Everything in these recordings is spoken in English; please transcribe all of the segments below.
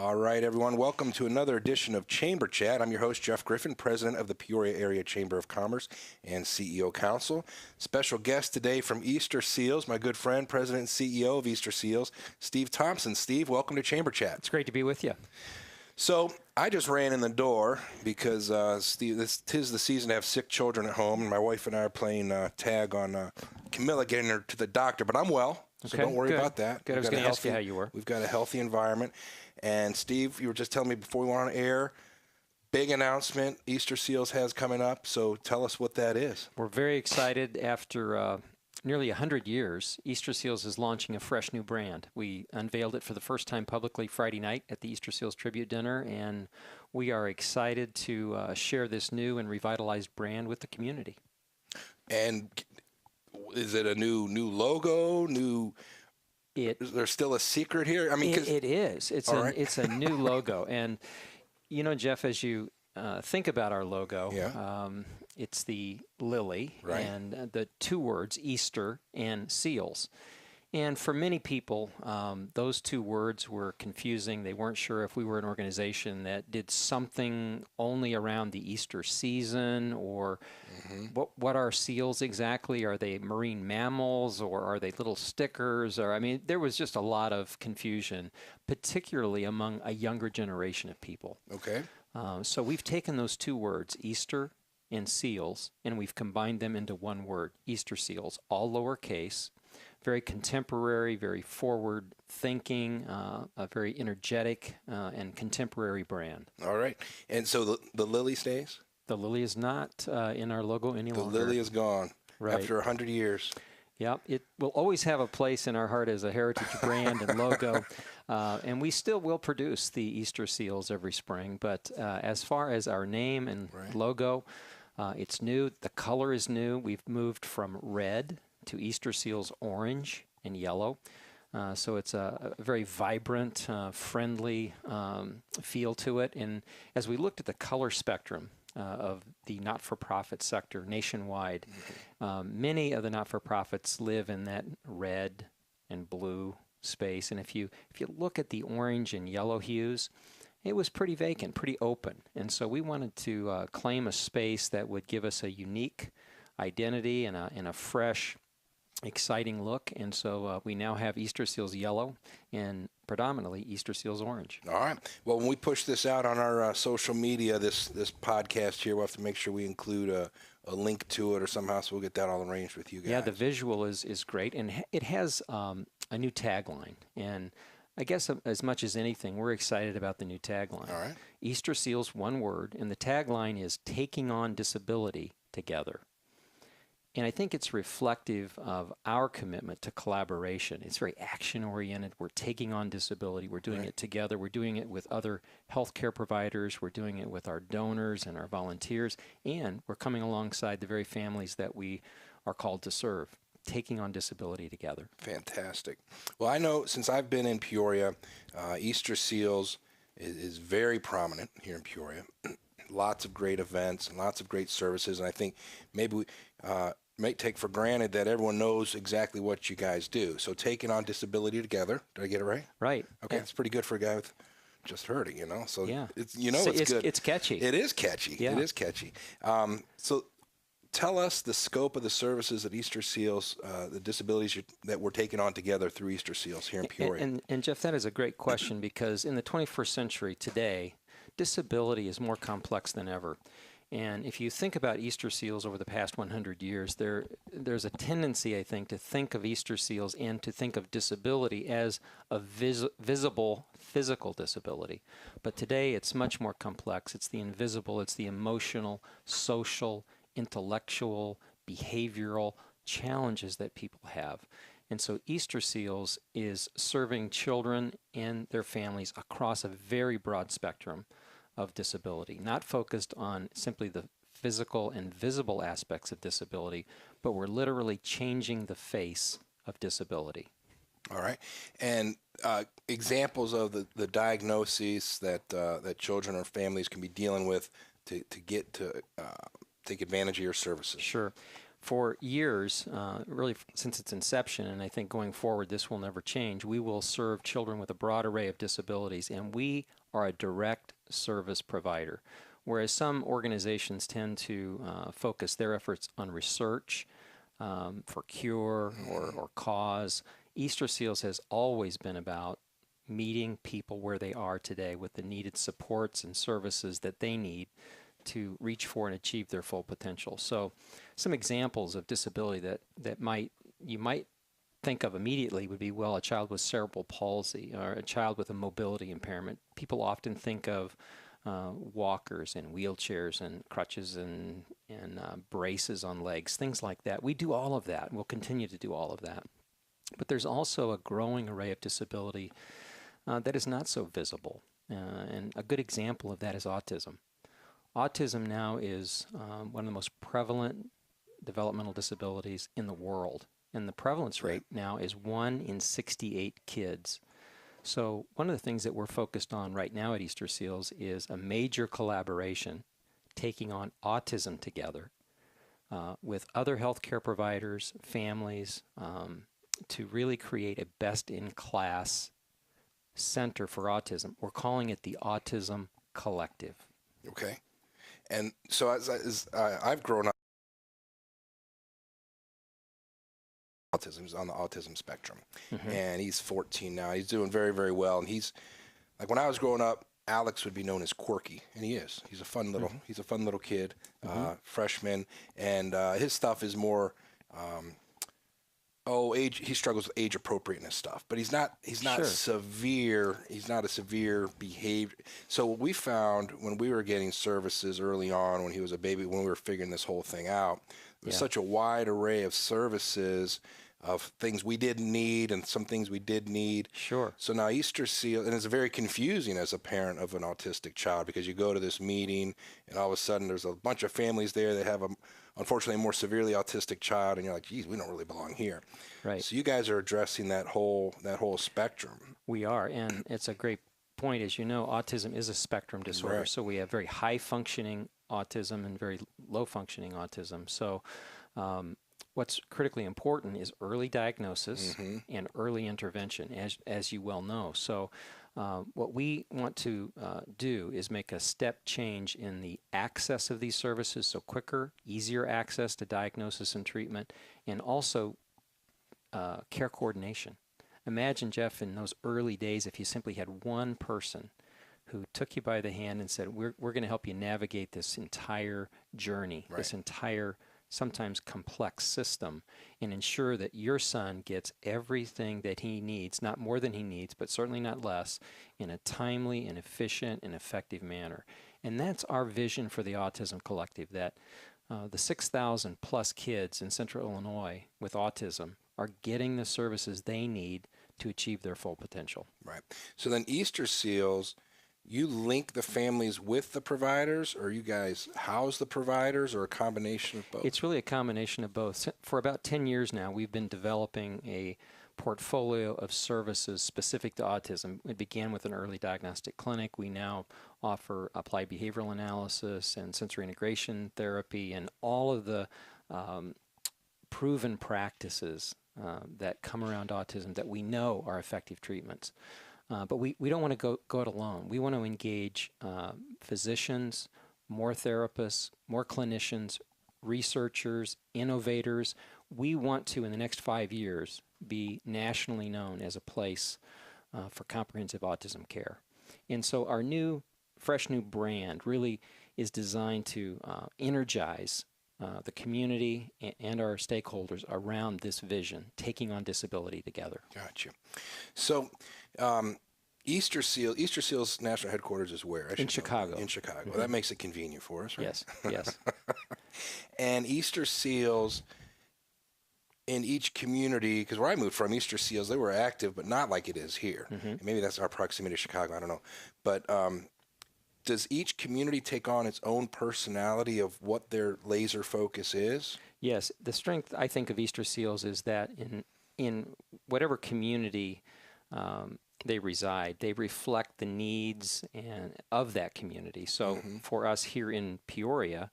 All right, everyone. Welcome to another edition of Chamber Chat. I'm your host, Jeff Griffin, president of the Peoria Area Chamber of Commerce and CEO Council. Special guest today from Easterseals, my good friend, president and CEO of Easterseals, Steve Thompson. Steve, welcome to Chamber Chat. It's great to be with you. So I just ran in the door because, Steve, tis the season to have sick children at home, and my wife and I are playing tag on Camilla getting her to the doctor, but I'm well, so don't worry about that. Good. I was going to ask you how you were. We've got a healthy environment. And Steve, you were just telling me before we went on air, big announcement Easterseals has coming up. So tell us what that is. We're very excited. After nearly 100 years, Easterseals is launching a fresh new brand. We unveiled it for the first time publicly Friday night at the Easterseals Tribute Dinner, and we are excited to share this new and revitalized brand with the community. And is it a new logo, is there still a secret here? I mean, it is. It's a new logo, and you know, Jeff, as you think about our logo, it's the lily and the two words Easter and seals. And for many people, those two words were confusing. They weren't sure if we were an organization that did something only around the Easter season, or what are seals exactly? Are they marine mammals, or are they little stickers? Or I mean, there was just a lot of confusion, particularly among a younger generation of people. Okay. So we've taken those two words, Easter and seals, and we've combined them into one word, Easterseals, all lowercase. Very contemporary, very forward-thinking, a very energetic and contemporary brand. All right. And so the lily stays? The lily is not in our logo any longer. The lily is gone after 100 years. Yeah, it will always have a place in our heart as a heritage brand and logo, and we still will produce the Easterseals every spring. But as far as our name and logo, it's new. The color is new. We've moved from red to Easterseals orange and yellow. So it's a very vibrant, friendly feel to it. And as we looked at the color spectrum of the not-for-profit sector nationwide, many of the not-for-profits live in that red and blue space. And if you look at the orange and yellow hues, it was pretty vacant, pretty open. And so we wanted to claim a space that would give us a unique identity and a fresh, exciting look, and so we now have Easterseals yellow and predominantly Easterseals orange. All right. Well, when we push this out on our social media, this podcast here, we'll have to make sure we include a link to it or somehow, so we'll get that all arranged with you guys. Yeah, the visual is great, and it has a new tagline, and I guess as much as anything, we're excited about the new tagline. All right. Easterseals, one word, and the tagline is taking on disability together. And I think it's reflective of our commitment to collaboration. It's very action-oriented. We're taking on disability. We're doing it together. We're doing it with other healthcare providers. We're doing it with our donors and our volunteers. And we're coming alongside the very families that we are called to serve, taking on disability together. Fantastic. Well, I know since I've been in Peoria, Easterseals is very prominent here in Peoria. Lots of great events and lots of great services. And I think maybe we may take for granted that everyone knows exactly what you guys do. So taking on disability together, did I get it right? Right. Okay, it's pretty good for a guy with just hurting, you know. So it's it's good. It's catchy. It is catchy. Yeah. It is catchy. So tell us the scope of the services at Easterseals, the disabilities that we're taking on together through Easterseals here in Peoria. And Jeff, that is a great question, because in the 21st century today, disability is more complex than ever. And if you think about Easterseals over the past 100 years, there's a tendency, I think, to think of Easterseals and to think of disability as a visible physical disability. But today it's much more complex. It's the invisible, it's the emotional, social, intellectual, behavioral challenges that people have. And so Easterseals is serving children and their families across a very broad spectrum of disability, not focused on simply the physical and visible aspects of disability, but we're literally changing the face of disability. All right. And examples of the diagnoses that children or families can be dealing with to get to take advantage of your services. Sure. For years, really since its inception, and I think going forward this will never change, we will serve children with a broad array of disabilities, and we are a direct service provider. Whereas some organizations tend to focus their efforts on research for cure or cause, Easterseals has always been about meeting people where they are today with the needed supports and services that they need to reach for and achieve their full potential. So some examples of disability that you might think of immediately would be, well, a child with cerebral palsy or a child with a mobility impairment. People often think of walkers and wheelchairs and crutches and braces on legs, things like that. We do all of that. We'll continue to do all of that. But there's also a growing array of disability that is not so visible. And a good example of that is autism. Autism now is one of the most prevalent developmental disabilities in the world. And the prevalence rate now is 1 in 68 kids. So one of the things that we're focused on right now at Easterseals is a major collaboration taking on autism together with other healthcare providers, families, to really create a best-in-class center for autism. We're calling it the Autism Collective. Okay. And so as I've grown up, autism. He's on the autism spectrum, and he's 14 now. He's doing very, very well. And he's like, when I was growing up, Alex would be known as quirky, and he is. He's a fun little kid, freshman, and his stuff is more age. He struggles with age appropriateness stuff, but he's not Sure. severe. He's not a severe behavior. So what we found when we were getting services early on, when he was a baby, when we were figuring this whole thing out, there was such a wide array of services, of things we didn't need and some things we did need. Sure. So now Easterseals, and it's very confusing as a parent of an autistic child, because you go to this meeting and all of a sudden there's a bunch of families there that have unfortunately a more severely autistic child, and you're like, geez, we don't really belong here. Right. So you guys are addressing that whole spectrum. We are, and it's a great point. As you know, autism is a spectrum disorder. Right. So we have very high functioning autism and very low functioning autism. So what's critically important is early diagnosis and early intervention, as you well know. So what we want to do is make a step change in the access of these services, so quicker, easier access to diagnosis and treatment, and also care coordination. Imagine, Jeff, in those early days, if you simply had one person who took you by the hand and said, we're going to help you navigate this entire journey, this entire sometimes complex system, and ensure that your son gets everything that he needs, not more than he needs, but certainly not less, in a timely and efficient and effective manner. And that's our vision for the Autism Collective, that the 6,000 plus kids in Central Illinois with autism are getting the services they need to achieve their full potential. Right. So then Easterseals, you link the families with the providers, or you guys house the providers, or a combination of both? It's really a combination of both. For about 10 years now, we've been developing a portfolio of services specific to autism. It began with an early diagnostic clinic. We now offer applied behavioral analysis and sensory integration therapy and all of the proven practices that come around autism that we know are effective treatments. But we don't want to go it alone. We want to engage physicians, more therapists, more clinicians, researchers, innovators. We want to, in the next 5 years, be nationally known as a place for comprehensive autism care. And so our fresh new brand really is designed to energize the community and our stakeholders around this vision, taking on disability together. Gotcha. So Easterseals National Headquarters is where? In Chicago. In Chicago. Well, that makes it convenient for us, right? Yes, yes. And Easterseals in each community, because where I moved from, Easterseals, they were active, but not like it is here. And maybe that's our proximity to Chicago, I don't know. But does each community take on its own personality of what their laser focus is? Yes. The strength, I think, of Easterseals is that in whatever community they reside, they reflect the needs of that community. So for us here in Peoria,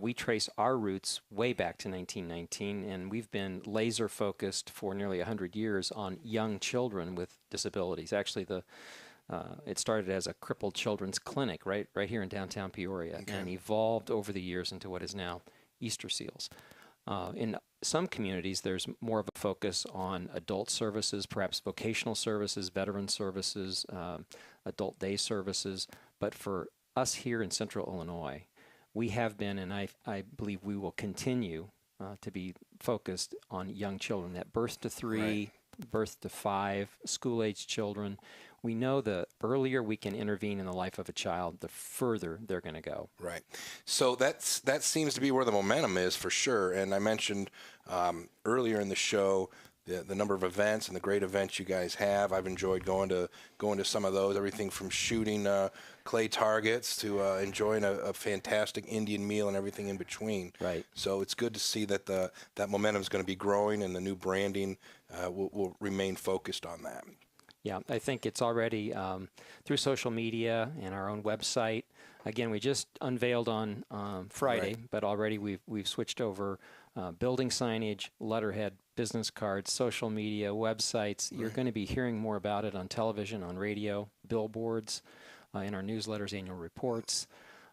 we trace our roots way back to 1919, and we've been laser focused for nearly 100 years on young children with disabilities. Actually, it started as a crippled children's clinic right here in downtown Peoria, and evolved over the years into what is now Easterseals. In some communities, there's more of a focus on adult services, perhaps vocational services, veteran services, adult day services. But for us here in Central Illinois, we have been, and I believe we will continue to be focused on young children, that birth to 3, birth to 5, school-age children. We know the earlier we can intervene in the life of a child, the further they're going to go. Right. So that seems to be where the momentum is for sure. And I mentioned earlier in the show the number of events and the great events you guys have. I've enjoyed going to some of those, everything from shooting clay targets to enjoying a fantastic Indian meal and everything in between. Right. So it's good to see that that momentum is going to be growing, and the new branding will remain focused on that. Yeah, I think it's already through social media and our own website. Again, we just unveiled on Friday, but already we've switched over building signage, letterhead, business cards, social media, websites. You're going to be hearing more about it on television, on radio, billboards, in our newsletters, annual reports.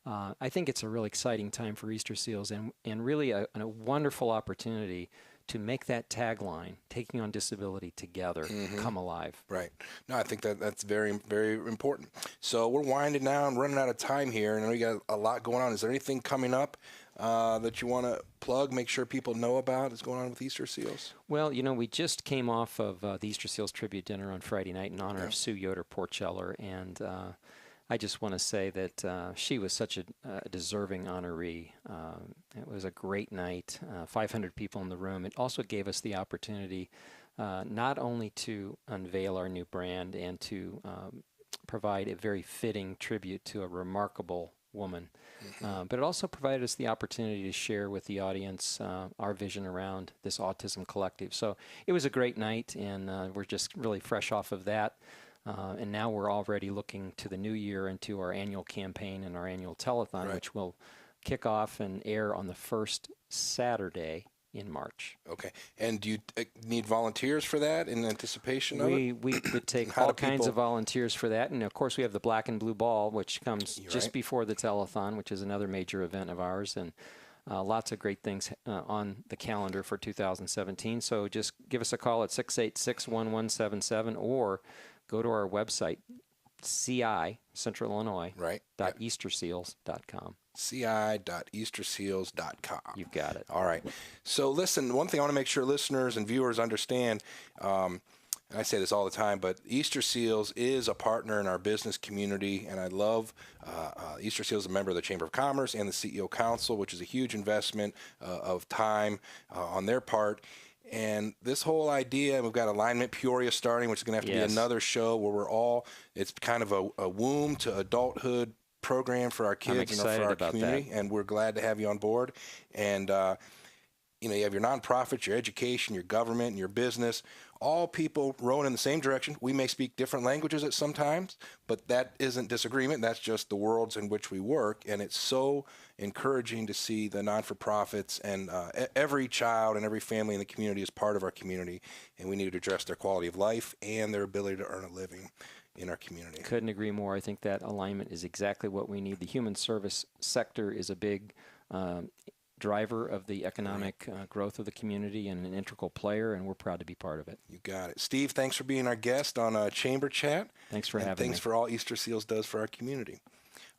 I think it's a really exciting time for Easterseals, and really a wonderful opportunity to make that tagline, taking on disability together, come alive. Right. No, I think that's very, very important. So we're winding down, running out of time here, and we got a lot going on. Is there anything coming up that you want to plug, make sure people know about that's going on with Easterseals? Well, we just came off of the Easterseals tribute dinner on Friday night in honor of Sue Yoder Porcheller, and I just want to say that she was such a deserving honoree. It was a great night, 500 people in the room. It also gave us the opportunity not only to unveil our new brand and to provide a very fitting tribute to a remarkable woman, but it also provided us the opportunity to share with the audience our vision around this Autism Collective. So it was a great night, and we're just really fresh off of that. And now we're already looking to the new year and to our annual campaign and our annual telethon, which will kick off and air on the first Saturday in March. Okay. And do you need volunteers for that in anticipation of it? We would take all kinds of volunteers for that. And, of course, we have the Black and Blue Ball, which comes just before the telethon, which is another major event of ours. And lots of great things on the calendar for 2017. So just give us a call at 686-1177 or go to our website, CI, Central Illinois, .easterseals.com. ci.easterseals.com. You've got it. All right. So listen, one thing I want to make sure listeners and viewers understand, and I say this all the time, but Easterseals is a partner in our business community, and I love Easterseals is a member of the Chamber of Commerce and the CEO Council, which is a huge investment of time on their part. And this whole idea, we've got Alignment Peoria starting, which is going to have to be another show where it's kind of a womb to adulthood program for our kids and for our community. And we're glad to have you on board. And, you have your nonprofits, your education, your government, and your business, all people rowing in the same direction. We may speak different languages at sometimes, but that isn't disagreement. That's just the worlds in which we work. And it's so encouraging to see the non-for-profits and every child and every family in the community is part of our community, and we need to address their quality of life and their ability to earn a living in our community. Couldn't agree more. I think that alignment is exactly what we need. The human service sector is a big driver of the economic growth of the community and an integral player, and we're proud to be part of it. You got it. Steve, thanks for being our guest on Chamber Chat. Thanks for having me. Thanks for all Easterseals does for our community.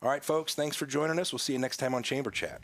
All right, folks, thanks for joining us. We'll see you next time on Chamber Chat.